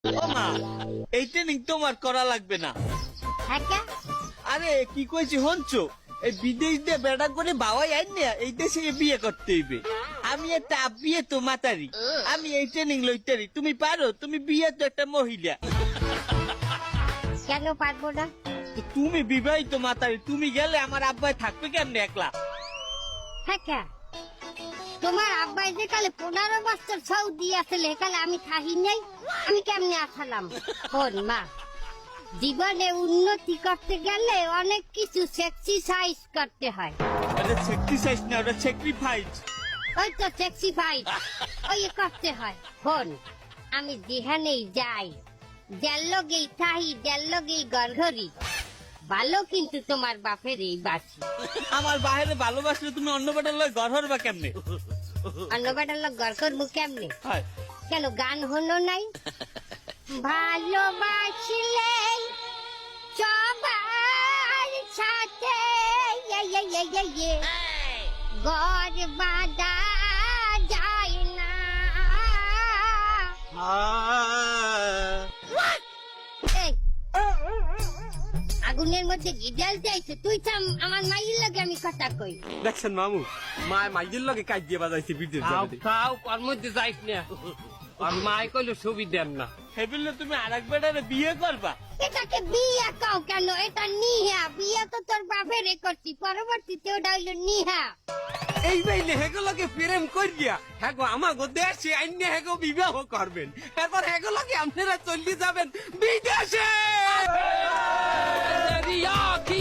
ও মা, এই ট্রেনিং তোমার করা লাগবে না। হ্যাঁ, আরে কি কইছি হনছো, এই বিদেশ দিয়ে বেড়া করে বাবাই আইন না, এই দেশে বিয়ে করতে হইবে। আমি একটা বিয়ে তো মাতারি, আমি এই ট্রেনিং লইতারি। তুমি পারো? তুমি বিয়ে তো একটা মহিলা। কেন পারবো না? তো তুমি বিবাহিত মাতারি, তুমি গেলে আমার আব্বাই থাকবে কেমনে একলা? হ্যাঁ, তোমার আব্বাই যে কালে 15 বছর সৌদি আসলে কালে আমি থাকি নাই, আমি কেমনে আসালাম? শোন মা, জীবনে উন্নতি করতে গেলে অনেক কিছু স্যাক্রিফাইস করতে হয়। ওটা স্যাক্রিফাইস না, ওটা স্যাক্রিফাইস। ওই তো স্যাক্রিফাইস, ওই করতে হয়। শোন, আমি যেখানেই যাই, যার লগেই থাহি, যার লগেই গড়ঘড়ি, ভালো কিন্তু তোমার বাপের এই বাসি। আমার বাহিরে ভালোবাসলে তুমি অন্য বেটার লয় ঘর হরবা কেমনে? অন্য বেটার লোক গড় করবো কেমনে? হয় কেন গান হলো নাই? ভালোবাসলে সবার সাথে ঘর বাঁধা যায় না। এই, আগুনের মধ্যে গিজাল যাইছে, তুই থাম, আমার মাইয়ের লাগে আমি কথা কই। দেখছেন মামু, মায় মাইদের লগে কাজ দিয়ে বাজাইছে বিদেশ খাও যাবে। খাও, ওর মধ্যে যাইস না। আর মাই কইলে ছবি দেন না। হেবিলে তুমি আরেক বেটারে বিয়ে করবা? এটাকে বিয়ে কাও কেন? এটা নিহা। বিয়ে তো তোর বাপের করছি, পরবর্তীতে ওটা হইলো নিহা। এই বাইলে হেগুলোকে প্রেম করিয়া হেগো আমাগো দেশে আইনে হেগো বিবাহ করবেন, এরপর হেগুলোকে আপনারা চলে যাবেন বিদেশে। রিয়া কি